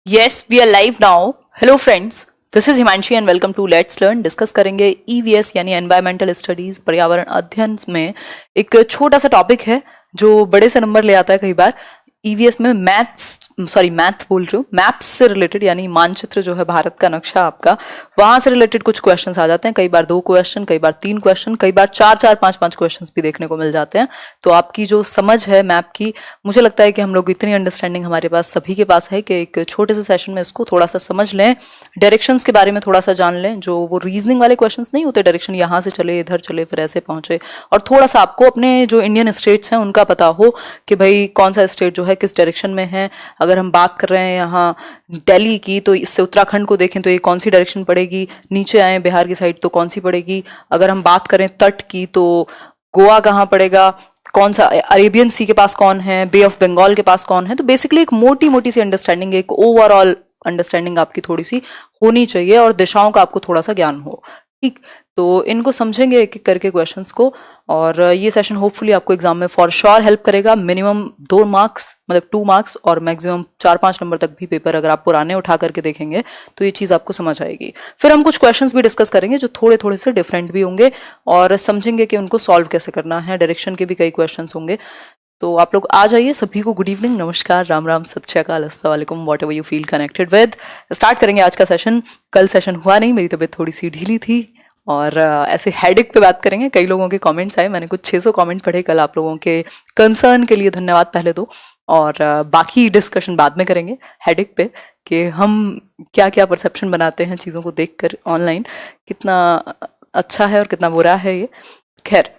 Yes, we are live now. Hello friends, this is Himanshi and welcome to Let's Learn. Discuss करेंगे EVS यानी environmental studies पर्यावरण अध्ययन में एक छोटा सा टॉपिक है जो बड़े से नंबर ले आता है कई बार। EVS में मैथ बोल रही हूँ, मैप्स से रिलेटेड यानी मानचित्र जो है भारत का नक्शा आपका, वहां से रिलेटेड कुछ क्वेश्चंस आ जाते हैं। कई बार 2 क्वेश्चन, कई बार 3 क्वेश्चन, कई बार 4-4, 5-5 क्वेश्चंस भी देखने को मिल जाते हैं। तो आपकी जो समझ है मैप की, मुझे लगता है कि हम लोग इतनी अंडरस्टैंडिंग हमारे पास सभी के पास है कि एक छोटे से सेशन में इसको थोड़ा सा समझ लें, डायरेक्शंस के बारे में थोड़ा सा जान लें। जो वो रीजनिंग वाले क्वेश्चंस नहीं होते, डायरेक्शन यहाँ से चले इधर चले फिर ऐसे पहुंचे, और थोड़ा सा आपको अपने जो इंडियन स्टेट्स हैं उनका पता हो कि भाई कौन सा स्टेट जो है किस डायरेक्शन में है। अगर हम बात कर रहे हैं यहाँ दिल्ली की, तो इससे उत्तराखंड को देखें तो ये कौन सी डायरेक्शन पड़ेगी, नीचे आए बिहार की साइड तो कौन सी पड़ेगी। अगर हम बात करें तट की तो गोवा कहाँ पड़ेगा, कौन सा अरेबियन सी के पास कौन है, बे ऑफ बंगाल के पास कौन है। तो बेसिकली एक मोटी मोटी सी अंडरस्टैंडिंग, एक ओवरऑल अंडरस्टैंडिंग आपकी थोड़ी सी होनी चाहिए और दिशाओं का आपको थोड़ा सा ज्ञान हो। ठीक, तो इनको समझेंगे एक एक करके क्वेश्चंस को, और ये सेशन होपफुली आपको एग्जाम में फॉर श्योर हेल्प करेगा। मिनिमम 2 मार्क्स मतलब 2 मार्क्स और मैक्सिमम 4-5 नंबर तक भी पेपर अगर आप पुराने उठा करके देखेंगे तो ये चीज़ आपको समझ आएगी। फिर हम कुछ क्वेश्चंस भी डिस्कस करेंगे जो थोड़े थोड़े से डिफरेंट भी होंगे और समझेंगे कि उनको सॉल्व कैसे करना है। डायरेक्शन के भी कई क्वेश्चंस होंगे। तो आप लोग आ जाइए। सभी को गुड इवनिंग, नमस्कार, राम राम, सत श्री अकाल, अस्सलाम वालेकुम, what ever you feel connected with. Start करेंगे आज का सेशन। कल सेशन हुआ नहीं, मेरी तबीयत थोड़ी सी ढीली थी और ऐसे हेडेक पे बात करेंगे। कई लोगों के कमेंट्स आए, मैंने कुछ 600 कमेंट पढ़े कल। आप लोगों के कंसर्न के लिए धन्यवाद पहले तो, और बाकी डिस्कशन बाद में करेंगे हेडेक पे कि हम क्या क्या परसेप्शन बनाते हैं चीज़ों को देखकर ऑनलाइन, कितना अच्छा है और कितना बुरा है ये। खैर,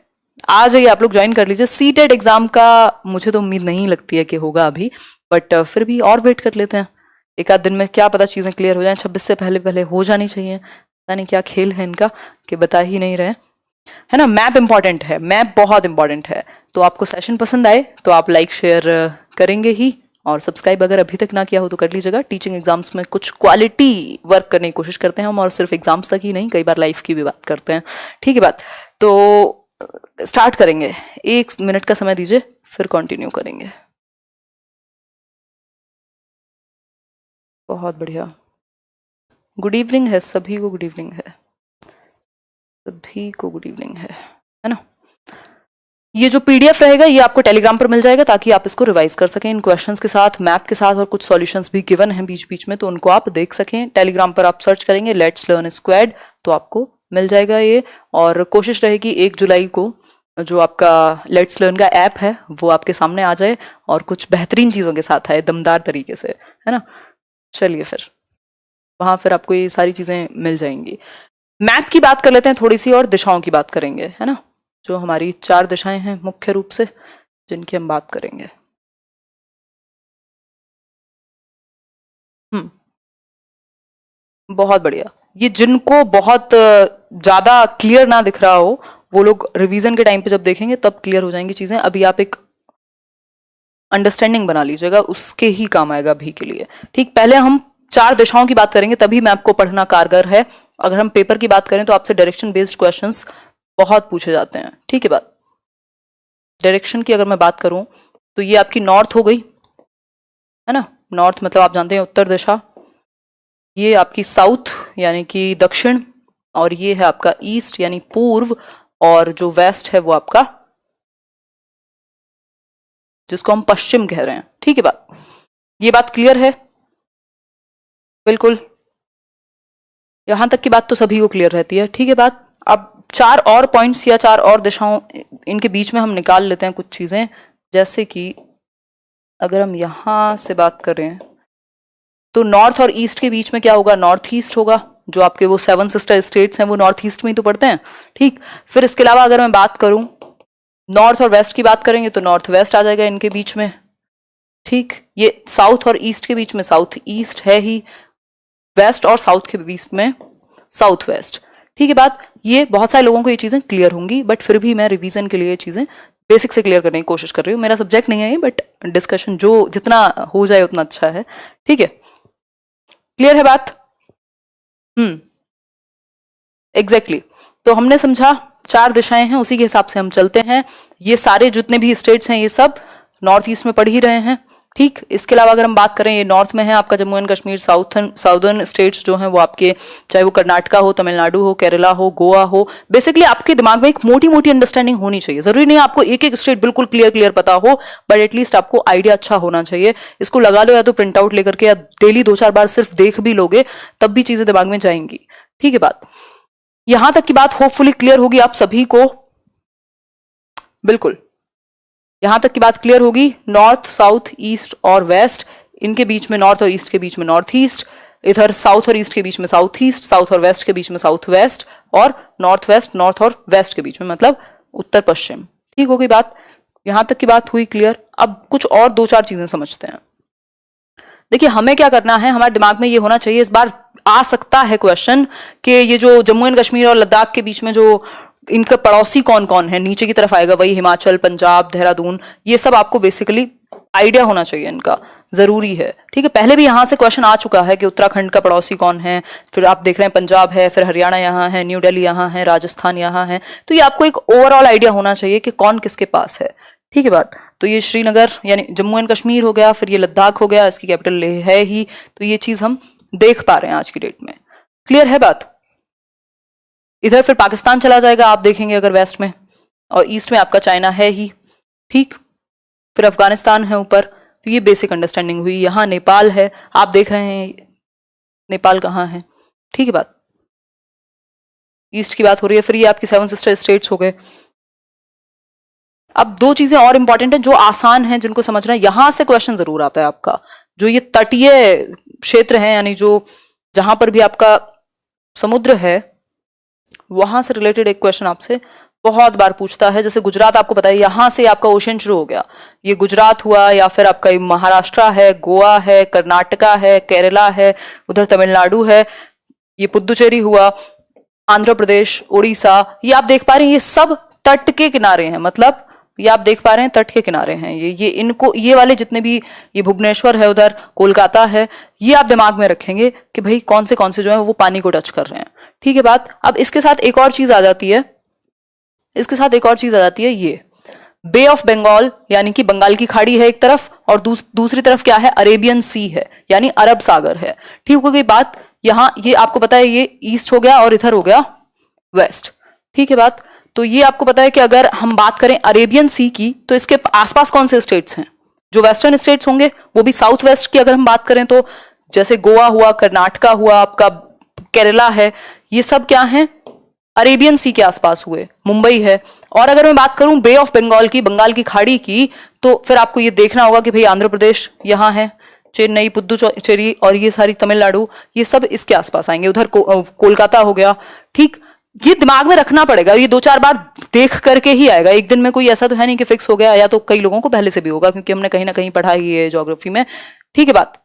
आ जाइए आप लोग, ज्वाइन कर लीजिए। सीटेट एग्जाम का मुझे तो उम्मीद नहीं लगती है कि होगा अभी, बट फिर भी और वेट कर लेते हैं एक आध दिन में, क्या पता चीज़ें क्लियर हो जाएं। 26 से पहले पहले हो जानी चाहिए। पता नहीं क्या खेल है इनका कि बता ही नहीं रहे, है ना। मैप इंपॉर्टेंट है, मैप बहुत इंपॉर्टेंट है। तो आपको सेशन पसंद आए तो आप लाइक शेयर करेंगे ही, और सब्सक्राइब अगर अभी तक ना किया हो तो कर लीजिएगा। टीचिंग एग्जाम्स में कुछ क्वालिटी वर्क करने की कोशिश करते हैं हम, और सिर्फ एग्जाम्स तक ही नहीं, कई बार लाइफ की भी बात करते हैं। ठीक है बात, तो स्टार्ट करेंगे। 1 मिनट का समय दीजिए, फिर कंटिन्यू करेंगे। बहुत बढ़िया, गुड इवनिंग है सभी को, गुड इवनिंग है सभी को, गुड इवनिंग है ना। ये जो पीडीएफ रहेगा ये आपको टेलीग्राम पर मिल जाएगा ताकि आप इसको रिवाइज कर सकें इन क्वेश्चंस के साथ, मैप के साथ, और कुछ सॉल्यूशंस भी गिवन हैं बीच बीच में, तो उनको आप देख सकें। टेलीग्राम पर आप सर्च करेंगे लेट्स लर्न स्क्वाड तो आपको मिल जाएगा ये। और कोशिश रहेगी 1 जुलाई को जो आपका लेट्स लर्न का ऐप है वो आपके सामने आ जाए और कुछ बेहतरीन चीज़ों के साथ आए, दमदार तरीके से, है ना। चलिए फिर वहाँ फिर आपको ये सारी चीज़ें मिल जाएंगी। मैप की बात कर लेते हैं थोड़ी सी, और दिशाओं की बात करेंगे, है ना। जो हमारी 4 दिशाएं हैं मुख्य रूप से जिनकी हम बात करेंगे। बहुत बढ़िया। ये जिनको बहुत ज्यादा क्लियर ना दिख रहा हो वो लोग रिवीजन के टाइम पे जब देखेंगे तब क्लियर हो जाएंगी चीजें। अभी आप एक अंडरस्टैंडिंग बना लीजिएगा, उसके ही काम आएगा अभी के लिए। ठीक, पहले हम 4 दिशाओं की बात करेंगे तभी मैप को पढ़ना कारगर है। अगर हम पेपर की बात करें तो आपसे डायरेक्शन बेस्ड क्वेश्चंस बहुत पूछे जाते हैं। ठीक है बात, डायरेक्शन की अगर मैं बात करूं तो ये आपकी नॉर्थ हो गई, है ना। नॉर्थ मतलब आप जानते हैं उत्तर दिशा, ये आपकी साउथ यानी कि दक्षिण, और ये है आपका ईस्ट यानी पूर्व, और जो वेस्ट है वो आपका जिसको हम पश्चिम कह रहे हैं। ठीक है बात, ये बात क्लियर है बिल्कुल। यहां तक की बात तो सभी को क्लियर रहती है। ठीक है बात, अब 4 और पॉइंट्स या 4 और दिशाओं इनके बीच में हम निकाल लेते हैं कुछ चीजें। जैसे कि अगर हम यहां से बात करें तो नॉर्थ और ईस्ट के बीच में क्या होगा, नॉर्थ ईस्ट होगा। जो आपके वो 7 सिस्टर स्टेट्स हैं वो नॉर्थ ईस्ट में ही तो पड़ते हैं। ठीक, फिर इसके अलावा अगर मैं बात करूं नॉर्थ और वेस्ट की बात करेंगे तो नॉर्थ वेस्ट आ जाएगा इनके बीच में। ठीक, ये साउथ और ईस्ट के बीच में साउथ ईस्ट है ही, वेस्ट और साउथ के बीच में साउथ वेस्ट। ठीक है बात, ये बहुत सारे लोगों को ये चीजें क्लियर होंगी, बट फिर भी मैं रिवीजन के लिए ये चीजें बेसिक से क्लियर करने की कोशिश कर रही हूँ। मेरा सब्जेक्ट नहीं है ये, बट डिस्कशन जो जितना हो जाए उतना अच्छा है। ठीक है, क्लियर है बात। एग्जैक्टली तो हमने समझा 4 दिशाएं हैं, उसी के हिसाब से हम चलते हैं। ये सारे जितने भी स्टेट्स हैं ये सब नॉर्थ ईस्ट में पढ़ ही रहे हैं। ठीक, इसके अलावा अगर हम बात करें, ये नॉर्थ में है आपका Jammu and Kashmir, southern states जो हैं वो आपके, चाहे वो कर्नाटका हो, तमिलनाडु हो, केरला हो, गोवा हो, बेसिकली आपके दिमाग में एक मोटी मोटी अंडरस्टैंडिंग होनी चाहिए। जरूरी नहीं आपको एक एक स्टेट बिल्कुल क्लियर पता हो, बट एटलीस्ट आपको आइडिया अच्छा होना चाहिए। इसको लगा लो, या तो प्रिंट आउट लेकर के, या डेली 2-4 बार सिर्फ देख भी लोगे तब भी चीजें दिमाग में जाएंगी। ठीक है, बात यहां तक की बात होपफुली क्लियर होगी आप सभी को। बिल्कुल यहां तक की बात क्लियर होगी। नॉर्थ, साउथ, ईस्ट और वेस्ट, इनके बीच में नॉर्थ और ईस्ट के बीच में नॉर्थ ईस्ट, इधर साउथ और ईस्ट के बीच में साउथ ईस्ट, साउथ और वेस्ट के बीच में साउथ वेस्ट, और नॉर्थ वेस्ट, नॉर्थ और वेस्ट के बीच में मतलब उत्तर पश्चिम। ठीक हो गई बात, यहां तक की बात हुई क्लियर। अब कुछ और 2-4 चीजें समझते हैं। देखिए हमें क्या करना है, हमारे दिमाग में ये होना चाहिए, इस बार आ सकता है क्वेश्चन कि ये जो जम्मू एंड कश्मीर और लद्दाख के बीच में जो इनका पड़ोसी कौन कौन है, नीचे की तरफ आएगा वही हिमाचल, पंजाब, देहरादून, ये सब आपको बेसिकली आइडिया होना चाहिए, इनका जरूरी है। ठीक है, पहले भी यहां से क्वेश्चन आ चुका है कि उत्तराखंड का पड़ोसी कौन है, फिर आप देख रहे हैं पंजाब है, फिर हरियाणा यहाँ है, न्यू दिल्ली यहाँ है, राजस्थान यहाँ है, तो ये आपको एक ओवरऑल आइडिया होना चाहिए कि कौन किसके पास है। ठीक है बात, तो ये श्रीनगर यानी जम्मू एंड कश्मीर हो गया, फिर ये लद्दाख हो गया, इसकी कैपिटल लेह है ही, तो ये चीज हम देख पा रहे हैं आज की डेट में। क्लियर है बात। इधर फिर पाकिस्तान चला जाएगा, आप देखेंगे अगर वेस्ट में, और ईस्ट में आपका चाइना है ही। ठीक, फिर अफगानिस्तान है ऊपर, तो ये बेसिक अंडरस्टैंडिंग हुई। यहाँ नेपाल है, आप देख रहे हैं नेपाल कहाँ है। ठीक है बात, ईस्ट की बात हो रही है। फिर ये आपकी 7 सिस्टर स्टेट्स हो गए। अब 2 चीजें और इंपॉर्टेंट हैं जो आसान हैं, जिनको समझना है। यहां से क्वेश्चन जरूर आता है आपका, जो ये तटीय क्षेत्र है, यानी जो जहां पर भी आपका समुद्र है, वहां से रिलेटेड एक क्वेश्चन आपसे बहुत बार पूछता है। जैसे गुजरात, आपको पता है यहां से आपका ओशन शुरू हो गया, ये गुजरात हुआ, या फिर आपका महाराष्ट्र है, गोवा है, कर्नाटका है, केरला है, उधर तमिलनाडु है, ये पुदुचेरी हुआ, आंध्र प्रदेश, उड़ीसा, ये आप देख पा रहे हैं, ये सब तट के किनारे हैं। मतलब ये आप देख पा रहे हैं तट के किनारे हैं ये इनको, ये वाले जितने भी, ये भुवनेश्वर है, उधर कोलकाता है, ये आप दिमाग में रखेंगे कि भाई कौन से जो है वो पानी को टच कर रहे हैं। ठीक है बात। अब इसके साथ एक और चीज आ जाती है, ये बे ऑफ बंगाल, यानी कि बंगाल की खाड़ी है एक तरफ, और दूसरी तरफ क्या है, अरेबियन सी है, यानी अरब सागर है। ठीक हो गई बात। यहां ये आपको पता है ये ईस्ट हो गया और इधर हो गया वेस्ट। ठीक है बात। तो ये आपको पता है कि अगर हम बात करें अरेबियन सी की, तो इसके आसपास कौन से स्टेट्स हैं, जो वेस्टर्न स्टेट्स होंगे, वो भी साउथ वेस्ट की अगर हम बात करें तो जैसे गोवा हुआ, कर्नाटका हुआ, आपका केरला है, ये सब क्या है, अरेबियन सी के आसपास हुए, मुंबई है। और अगर मैं बात करूं बे ऑफ बंगाल की, बंगाल की खाड़ी की, तो फिर आपको ये देखना होगा कि भाई आंध्र प्रदेश यहाँ है, चेन्नई, पुदुचेरी, और ये सारी तमिलनाडु, ये सब इसके आसपास आएंगे। उधर कोलकाता हो गया। ठीक, ये दिमाग में रखना पड़ेगा, ये 2-4 बार देख करके ही आएगा। एक दिन में कोई ऐसा तो है नहीं कि फिक्स हो गया, या तो कई लोगों को पहले से भी होगा, क्योंकि हमने कहीं ना कहीं पढ़ा ही है ज्योग्राफी में। ठीक है बात।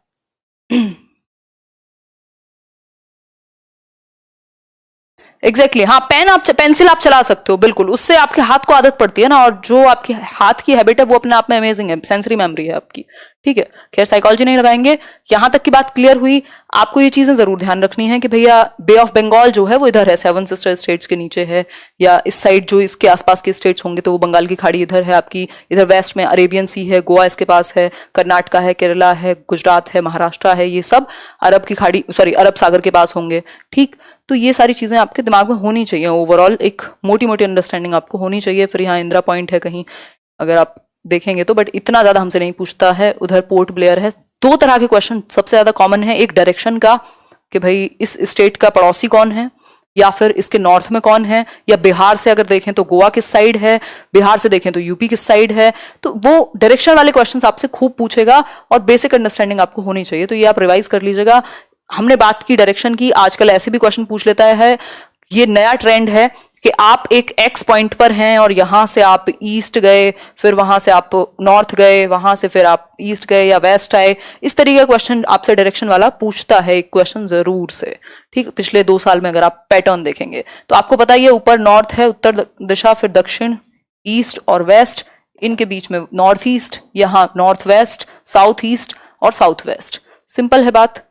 एग्जैक्टली हाँ, पेंसिल आप चला सकते हो, बिल्कुल, उससे आपके हाथ को आदत पड़ती है ना, और जो आपके हाथ की हैबिट है वो अपने आप में अमेजिंग है, सेंसरी मेमोरी है आपकी। ठीक है, खैर साइकोलॉजी नहीं लगाएंगे। यहां तक की बात क्लियर हुई। आपको ये चीजें जरूर ध्यान रखनी है कि भैया बे ऑफ बंगाल जो है वो इधर है, 7 सिस्टर स्टेट्स के नीचे है, या इस साइड जो इसके आसपास के स्टेट्स होंगे तो वो बंगाल की खाड़ी इधर है आपकी, इधर वेस्ट में अरेबियन सी है, गोवा इसके पास है, कर्नाटका है, केरला है, गुजरात है, महाराष्ट्र है, ये सब अरब की खाड़ी, सॉरी अरब सागर के पास होंगे। ठीक, तो ये सारी चीजें आपके दिमाग में होनी चाहिए, ओवरऑल एक मोटी मोटी अंडरस्टैंडिंग आपको होनी चाहिए। फिर यहाँ इंदिरा पॉइंट है कहीं, अगर आप देखेंगे तो, बट इतना ज्यादा हमसे नहीं पूछता है। उधर पोर्ट ब्लेयर है। 2 तरह के क्वेश्चन सबसे ज्यादा कॉमन है, एक डायरेक्शन का कि भाई इस स्टेट का पड़ोसी कौन है, या फिर इसके नॉर्थ में कौन है, या बिहार से अगर देखें तो गोवा किस साइड है, बिहार से देखें तो यूपी किस साइड है। तो वो डायरेक्शन वाले क्वेश्चंस आपसे खूब पूछेगा, और बेसिक अंडरस्टैंडिंग आपको होनी चाहिए। तो ये आप रिवाइज कर लीजिएगा। हमने बात की डायरेक्शन की, आजकल ऐसे भी क्वेश्चन पूछ लेता है, ये नया ट्रेंड है कि आप एक एक्स पॉइंट पर हैं और यहां से आप ईस्ट गए, फिर वहां से आप नॉर्थ गए, वहां से फिर आप ईस्ट गए या वेस्ट आए। इस तरीके का क्वेश्चन आपसे डायरेक्शन वाला पूछता है, एक क्वेश्चन जरूर से। ठीक, पिछले 2 साल में अगर आप पैटर्न देखेंगे तो आपको पता ही है, ऊपर नॉर्थ है, उत्तर दिशा, फिर दक्षिण, ईस्ट और वेस्ट, इनके बीच में नॉर्थ ईस्ट, यहाँ नॉर्थ वेस्ट, साउथ ईस्ट और साउथ वेस्ट। सिंपल है बात।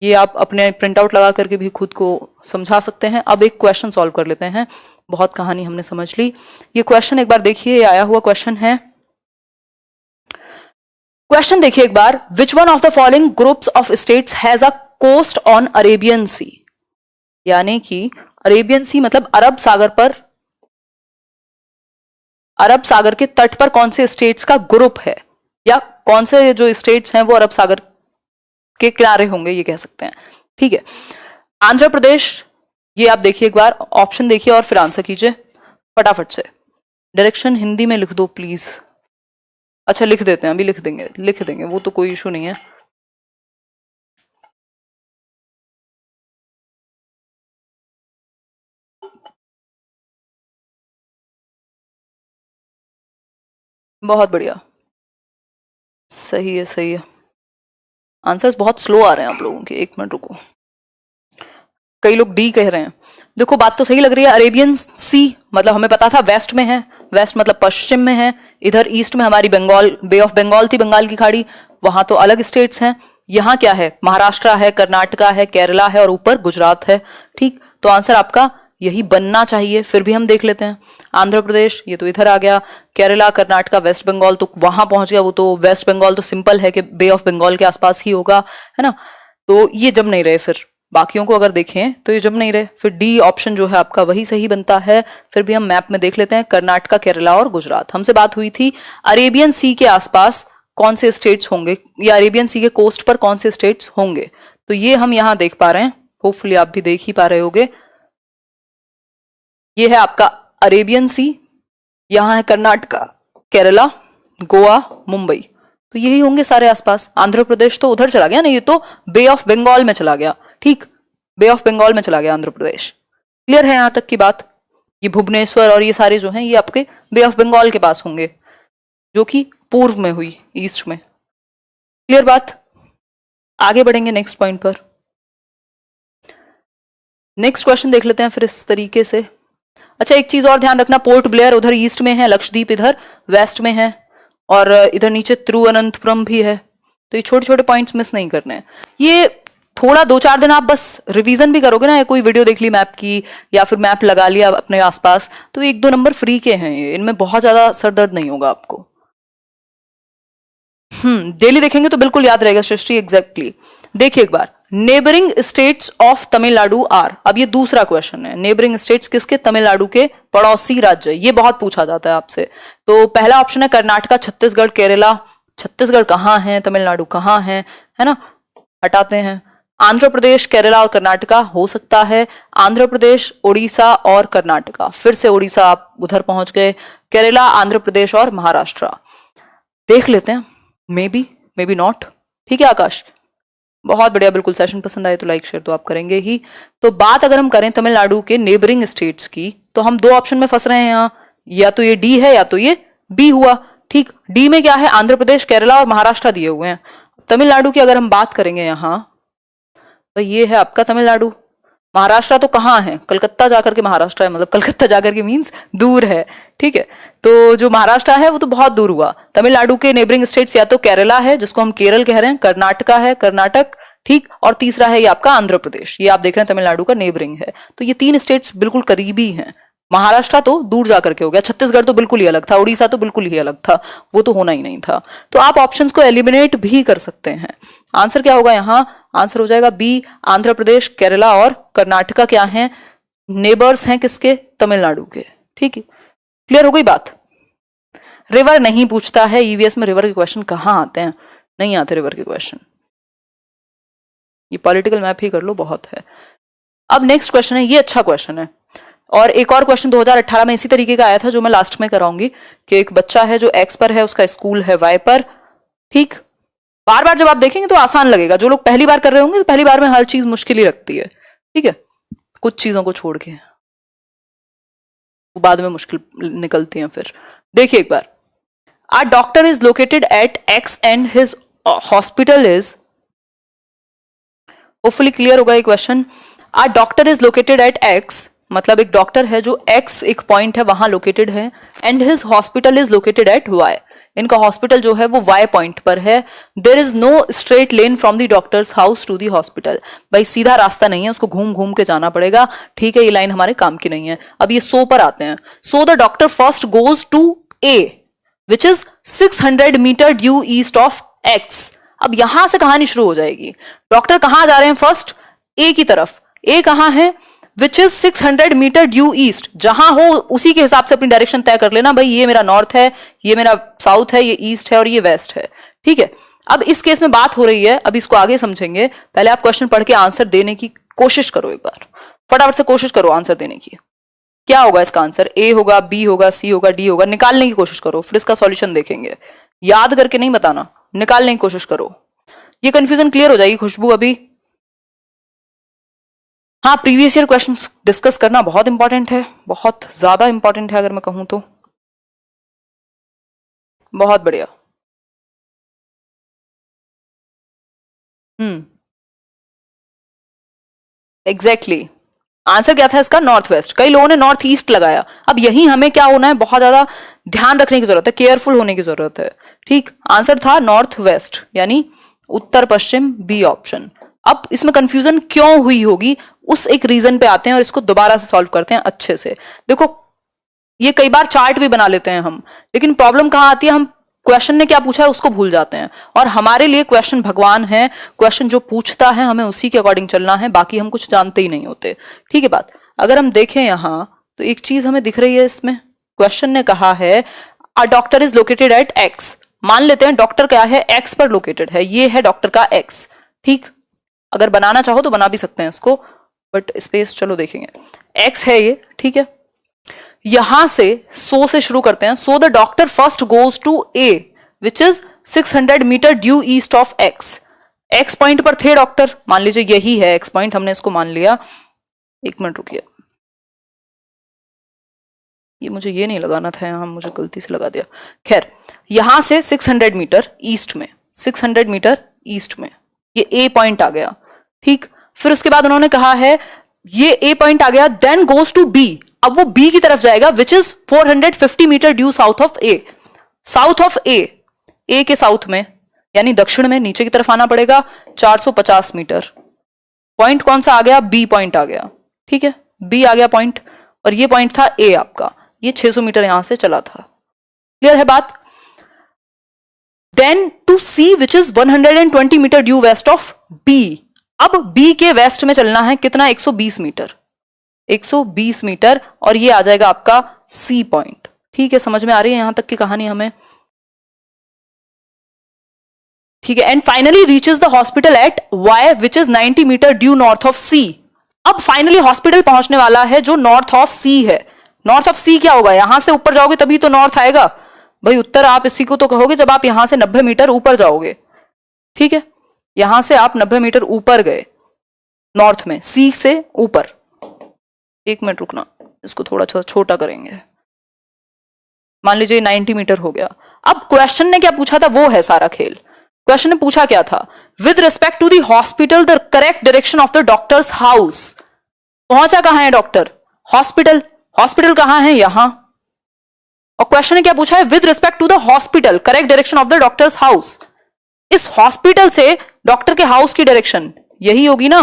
ये आप अपने प्रिंट आउट लगा करके भी खुद को समझा सकते हैं। अब एक क्वेश्चन सॉल्व कर लेते हैं, बहुत कहानी हमने समझ ली। ये क्वेश्चन एक बार देखिए, ये आया हुआ क्वेश्चन है, क्वेश्चन देखिए एक बार, which one of the following groups of states has a coast on Arabian sea, यानी कि अरेबियन सी मतलब अरब सागर पर, अरब सागर के तट पर कौन से स्टेट्स का ग्रुप है, या कौन से जो स्टेट्स हैं वो अरब सागर के किनारे होंगे, ये कह सकते हैं। ठीक है, आंध्र प्रदेश, ये आप देखिए एक बार, ऑप्शन देखिए और फिर आंसर कीजिए फटाफट से। डायरेक्शन हिंदी में लिख दो प्लीज। अच्छा लिख देते हैं, अभी लिख देंगे, वो तो कोई इशू नहीं है। बहुत बढ़िया, सही है सही है। आंसर्स बहुत स्लो आ रहे हैं आप लोगों के, एक मिनट रुको। कई लोग डी कह रहे हैं। देखो बात तो सही लग रही है, अरेबियन सी मतलब हमें पता था वेस्ट में है, वेस्ट मतलब पश्चिम में है, इधर ईस्ट में हमारी बंगाल, बे ऑफ बंगाल थी, बंगाल की खाड़ी, वहां तो अलग स्टेट्स हैं। यहाँ क्या है, महाराष्ट्र है, कर्नाटका है, केरला है और ऊपर गुजरात है। ठीक, तो आंसर आपका यही बनना चाहिए। फिर भी हम देख लेते हैं, आंध्र प्रदेश ये तो इधर आ गया, केरला, कर्नाटका, वेस्ट बंगाल तो वहां पहुंच गया, वो तो वेस्ट बंगाल तो सिंपल है कि बे ऑफ बंगाल के आसपास ही होगा, है ना, तो ये जब नहीं रहे। फिर बाकियों को अगर देखें तो ये जब नहीं रहे, फिर डी ऑप्शन जो है आपका वही सही बनता है। फिर भी हम मैप में देख लेते हैं, कर्नाटका, केरला और गुजरात। हमसे बात हुई थी अरेबियन सी के आसपास कौन से स्टेट्स होंगे, या अरेबियन सी के कोस्ट पर कौन से स्टेट्स होंगे, तो ये हम यहां देख पा रहे हैं, होपफुली आप भी देख ही पा रहे होगे। ये है आपका अरेबियन सी, यहां है कर्नाटका, केरला, गोवा, मुंबई, तो यही होंगे सारे आसपास। आंध्र प्रदेश तो उधर चला गया ना, ये तो बे ऑफ बंगाल में चला गया। ठीक, बे ऑफ बंगाल में चला गया आंध्र प्रदेश। क्लियर है यहां तक की बात? ये भुवनेश्वर और ये सारे जो हैं ये आपके बे ऑफ बंगाल के पास होंगे, जो कि पूर्व में हुई, ईस्ट में। क्लियर बात? आगे बढ़ेंगे नेक्स्ट पॉइंट पर। नेक्स्ट क्वेश्चन देख लेते हैं फिर इस तरीके से। अच्छा एक चीज और ध्यान रखना, पोर्ट ब्लेयर उधर ईस्ट में है, लक्षद्वीप इधर वेस्ट में है, और इधर नीचे तिरुवनंतपुरम भी है। तो ये छोटे छोटे पॉइंट्स मिस नहीं करने हैं। ये थोड़ा 2-4 दिन आप बस रिवीजन भी करोगे ना, या कोई वीडियो देख ली मैप की, या फिर मैप लगा लिया अपने आसपास, तो 1-2 नंबर फ्री के हैं ये, इनमें बहुत ज्यादा सरदर्द नहीं होगा आपको। डेली देखेंगे तो बिल्कुल याद रहेगा सृष्टि, एग्जैक्टली। देखिए एक बार, neighbouring states of Tamil Nadu are, अब ये दूसरा क्वेश्चन है, नेबरिंग स्टेट्स किसके, तमिलनाडु के पड़ोसी राज्य, ये बहुत पूछा जाता है आपसे। तो पहला ऑप्शन है कर्नाटका, छत्तीसगढ़, केरला। छत्तीसगढ़ कहाँ है, तमिलनाडु कहाँ है ना, हटाते हैं। आंध्र प्रदेश, केरला और कर्नाटका हो सकता है, आंध्र प्रदेश, उड़ीसा और कर्नाटका, फिर से उड़ीसा आप उधर पहुंच गए, केरला, आंध्र प्रदेश और महाराष्ट्र। देख लेते हैं, मे बी नॉट। ठीक है आकाश, बहुत बढ़िया, बिल्कुल। सेशन पसंद आए तो लाइक शेयर तो आप करेंगे ही। तो बात अगर हम करें तमिलनाडु के नेबरिंग स्टेट्स की, तो हम 2 ऑप्शन में फंस रहे हैं यहाँ, या तो ये डी है या तो ये बी हुआ। ठीक, डी में क्या है, आंध्र प्रदेश, केरला और महाराष्ट्र दिए हुए हैं। तमिलनाडु की अगर हम बात करेंगे यहाँ, तो ये है आपका तमिलनाडु। महाराष्ट्र तो कहाँ है, कलकत्ता जाकर के महाराष्ट्र है, मतलब कलकत्ता जाकर के मीन्स दूर है। ठीक है, तो जो महाराष्ट्र है वो तो बहुत दूर हुआ। तमिलनाडु के नेबरिंग स्टेट्स या तो केरला है, जिसको हम केरल कह रहे हैं, कर्नाटका है, कर्नाटक, ठीक, और तीसरा है ये आपका आंध्र प्रदेश। ये आप देख रहे हैं तमिलनाडु का नेबरिंग है। तो ये 3 स्टेट्स बिल्कुल करीबी हैं। महाराष्ट्र तो दूर जाकर के हो गया, छत्तीसगढ़ तो बिल्कुल ही अलग था, उड़ीसा तो बिल्कुल ही अलग था, वो तो होना ही नहीं था। तो आप ऑप्शंस को एलिमिनेट भी कर सकते हैं। आंसर क्या होगा यहाँ, आंसर हो जाएगा बी, आंध्र प्रदेश, केरला और कर्नाटका क्या है, नेबर्स हैं किसके, तमिलनाडु के। ठीक है, क्लियर हो गई बात? रिवर नहीं पूछता है ईवीएस में, रिवर के क्वेश्चन कहाँ आते हैं, नहीं आते रिवर के क्वेश्चन, ये पॉलिटिकल मैप ही कर लो, बहुत है। अब नेक्स्ट क्वेश्चन है, ये अच्छा क्वेश्चन है, और एक और क्वेश्चन 2018 में इसी तरीके का आया था, जो मैं लास्ट में कराऊंगी, कि एक बच्चा है जो एक्स पर है, उसका स्कूल है वाई पर। ठीक, बार बार जब आप देखेंगे तो आसान लगेगा, जो लोग पहली बार कर रहे होंगे तो पहली बार में हर चीज मुश्किल ही लगती है। ठीक है, कुछ चीजों को छोड़ के वो बाद में मुश्किल निकलती हैं। फिर देखिए एक बार, a doctor is located at X and his hospital is, hopefully clear होगा ये question. A doctor is located at X मतलब एक डॉक्टर है जो एक्स एक पॉइंट है वहां लोकेटेड है, and his hospital is located at Y, इनका हॉस्पिटल जो है वो वाई पॉइंट पर है। There is no straight lane from the doctor's house to the hospital, भाई सीधा रास्ता नहीं है, उसको घूम घूम के जाना पड़ेगा। ठीक है, ये लाइन हमारे काम की नहीं है। अब ये सो पर आते हैं। So the doctor first goes to A which is 600 metre due east of X. अब यहां से कहानी शुरू हो जाएगी। डॉक्टर कहां जा रहे हैं? फर्स्ट ए की तरफ। ए कहां है? Which is 600 metre due east. जहां हो उसी के हिसाब से अपनी डायरेक्शन तय कर लेना भाई, ये मेरा नॉर्थ है, ये मेरा साउथ है, ये ईस्ट है और ये वेस्ट है। ठीक है, अब इस केस में बात हो रही है, अब इसको आगे समझेंगे। पहले आप क्वेश्चन पढ़ के आंसर देने की कोशिश करो, एक बार फटाफट से कोशिश करो आंसर देने की। क्या होगा इसका आंसर? ए होगा, बी होगा, सी होगा, डी होगा। निकालने की कोशिश करो, फिर इसका सॉल्यूशन देखेंगे। याद करके नहीं बताना, निकालने की कोशिश करो। ये कंफ्यूजन क्लियर हो जाएगी खुशबू अभी। हाँ, प्रीवियस ईयर क्वेश्चंस डिस्कस करना बहुत इंपॉर्टेंट है, बहुत ज्यादा इंपॉर्टेंट है अगर मैं कहूं तो। बहुत बढ़िया। एग्जैक्टली आंसर क्या था इसका? North west. कई लोगों ने नॉर्थ ईस्ट लगाया। अब यही हमें क्या होना है, बहुत ज्यादा ध्यान रखने की जरूरत है, केयरफुल होने की जरूरत है। ठीक, आंसर था नॉर्थ वेस्ट यानी उत्तर पश्चिम, बी ऑप्शन। अब इसमें कंफ्यूजन क्यों हुई होगी, उस एक रीजन पे आते हैं और इसको दोबारा से सॉल्व करते हैं अच्छे से। देखो, ये कई बार चार्ट भी बना लेते हैं हम, लेकिन प्रॉब्लम कहां आती है, हम क्वेश्चन ने क्या पूछा है उसको भूल जाते हैं। और हमारे लिए क्वेश्चन भगवान है, क्वेश्चन जो पूछता है हमें उसी के अकॉर्डिंग चलना है, बाकी हम कुछ जानते ही नहीं होते। ठीक है बात। अगर हम देखें यहां तो एक चीज हमें दिख रही है इसमें, क्वेश्चन ने कहा है a doctor is located at x. मान लेते हैं डॉक्टर क्या है, एक्स पर लोकेटेड है, ये है डॉक्टर का एक्स। ठीक, अगर बनाना चाहो तो बना भी सकते हैं इसको, बट स्पेस चलो देखेंगे। एक्स है ये, ठीक है। यहां से सो से शुरू करते हैं। So the doctor first goes to A which is 600 metre due east of X. X point पर थे डॉक्टर, मान लीजिए यही है एक्स पॉइंट, हमने इसको मान लिया। एक मिनट रुकिए, ये मुझे ये नहीं लगाना था यहां, मुझे गलती से लगा दिया। खैर, यहां से 600 मीटर ईस्ट में, 600 मीटर ईस्ट में ये ए पॉइंट आ गया। ठीक, फिर उसके बाद उन्होंने कहा है ये ए पॉइंट आ गया, देन गोज टू बी। अब वो बी की तरफ जाएगा which is 450 metre due south of A. South of A के साउथ में यानी दक्षिण में नीचे की तरफ आना पड़ेगा 450 मीटर। पॉइंट कौन सा आ गया? बी पॉइंट आ गया। ठीक है, बी आ गया पॉइंट, और ये पॉइंट था ए आपका, ये 600 मीटर यहां से चला था। क्लियर है बात? Then to C which is 120 metre due west of B. अब बी के वेस्ट में चलना है कितना? 120 मीटर, 120 मीटर, और ये आ जाएगा आपका सी पॉइंट। ठीक है, समझ में आ रही है यहां तक की कहानी हमें? ठीक है, and finally reaches the hospital at Y which is 90 metre due north of C. अब फाइनली हॉस्पिटल पहुंचने वाला है जो नॉर्थ ऑफ सी है। नॉर्थ ऑफ सी क्या होगा? यहां से ऊपर जाओगे तभी तो नॉर्थ आएगा भाई। उत्तर आप इसी को तो कहोगे जब आप यहां से 90 मीटर ऊपर जाओगे। ठीक है, यहां से आप 90 मीटर ऊपर गए नॉर्थ में, सी से ऊपर। एक मिनट रुकना, इसको थोड़ा छोटा करेंगे। मान लीजिए 90 मीटर हो गया। अब क्वेश्चन ने क्या पूछा था, वो है सारा खेल। क्वेश्चन ने पूछा क्या था? With respect to the hospital the correct direction of the doctor's house. पहुंचा कहां है डॉक्टर? हॉस्पिटल। हॉस्पिटल कहां है? यहां। और क्वेश्चन ने क्या पूछा है? With respect to the hospital correct direction of the doctor's house. इस हॉस्पिटल से डॉक्टर के हाउस की डायरेक्शन यही होगी ना,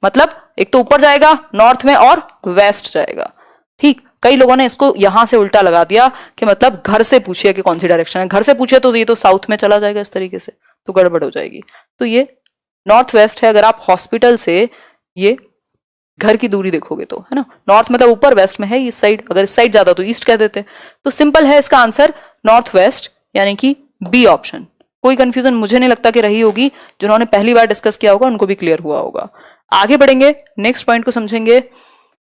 मतलब एक तो ऊपर जाएगा नॉर्थ में और वेस्ट जाएगा। ठीक, कई लोगों ने इसको यहां से उल्टा लगा दिया कि मतलब घर से पूछिए कि कौन सी डायरेक्शन है। घर से पूछिए तो ये तो साउथ में चला जाएगा, इस तरीके से तो गड़बड़ हो जाएगी। तो ये नॉर्थ वेस्ट है। अगर आप हॉस्पिटल से ये घर की दूरी देखोगे तो, है ना, नॉर्थ मतलब ऊपर, वेस्ट में है इस साइड। अगर इस साइड ज्यादा तो ईस्ट कह देते। तो सिंपल है इसका आंसर नॉर्थ वेस्ट यानी कि बी ऑप्शन। कोई कंफ्यूजन मुझे नहीं लगता कि रही होगी। जिन्होंने पहली बार डिस्कस किया होगा उनको भी क्लियर हुआ होगा। आगे बढ़ेंगे, नेक्स्ट पॉइंट को समझेंगे।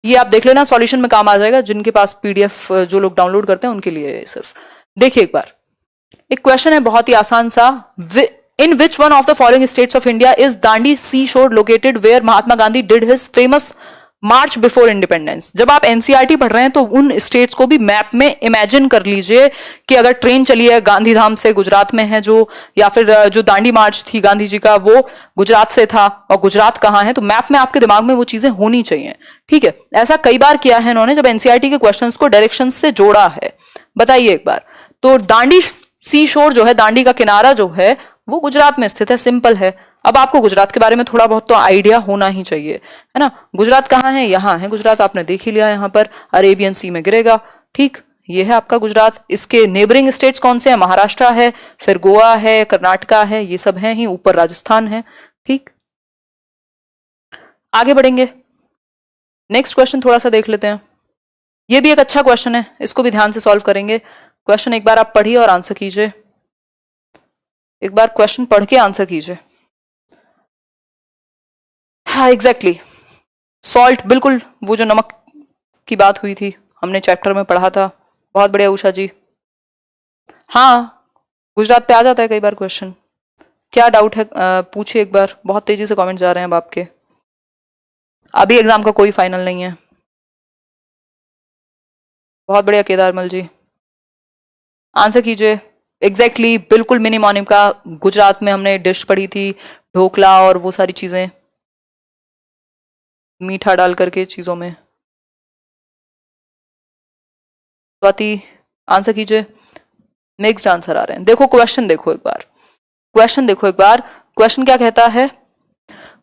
ये आप देख लेना, सॉल्यूशन में काम आ जाएगा। जिनके पास पीडीएफ जो लोग डाउनलोड करते हैं उनके लिए सिर्फ देखिए एक बार। एक क्वेश्चन है बहुत ही आसान सा। In which one of the following states of India is Dandi sea shore located where Mahatma Gandhi did his famous march before independence. जब आप एनसीईआरटी पढ़ रहे हैं तो उन स्टेट्स को भी मैप में इमेजिन कर लीजिए कि अगर ट्रेन चली है गांधीधाम से, गुजरात में है जो, या फिर जो दांडी मार्च थी गांधी जी का वो गुजरात से था, और गुजरात कहाँ है, तो मैप में आपके दिमाग में वो चीजें होनी चाहिए। ठीक है, ऐसा कई बार किया है इन्होंने जब एनसीईआरटी के क्वेश्चंस को डायरेक्शन से जोड़ा है। बताइए एक बार। तो दांडी सी शोर जो है, दांडी का किनारा जो है वो गुजरात में स्थित है। सिंपल है। अब आपको गुजरात के बारे में थोड़ा बहुत तो आइडिया होना ही चाहिए, है ना। गुजरात कहाँ है? यहाँ है गुजरात, आपने देख ही लिया। यहाँ पर अरेबियन सी में गिरेगा। ठीक, ये है आपका गुजरात। इसके नेबरिंग स्टेट्स कौन से हैं? महाराष्ट्र है, फिर गोवा है, कर्नाटका है, ये सब हैं ही, ऊपर राजस्थान है। ठीक, आगे बढ़ेंगे। नेक्स्ट क्वेश्चन थोड़ा सा देख लेते हैं। ये भी एक अच्छा क्वेश्चन है, इसको भी ध्यान से सॉल्व करेंगे। क्वेश्चन एक बार आप पढ़िए और आंसर कीजिए। एक बार क्वेश्चन पढ़ के आंसर कीजिए। हाँ एग्जैक्टली, सॉल्ट, बिल्कुल वो जो नमक की बात हुई थी, हमने चैप्टर में पढ़ा था। बहुत बढ़िया उषा जी। हाँ, गुजरात पे आ जाता है कई बार क्वेश्चन। क्या डाउट है पूछिए एक बार। बहुत तेजी से कमेंट जा रहे हैं अब आपके। अभी एग्जाम का कोई फाइनल नहीं है। बहुत बढ़िया केदारमल जी, आंसर कीजिए। एग्जैक्टली बिल्कुल, मिनी मॉर्निंग का गुजरात में हमने डिश पढ़ी थी, ढोकला और वो सारी चीजें, मीठा डाल करके चीजों में। स्वाति आंसर कीजिए। मिक्स्ड आंसर आ रहे हैं। देखो क्वेश्चन देखो एक बार, क्वेश्चन देखो एक बार। क्वेश्चन क्या कहता है?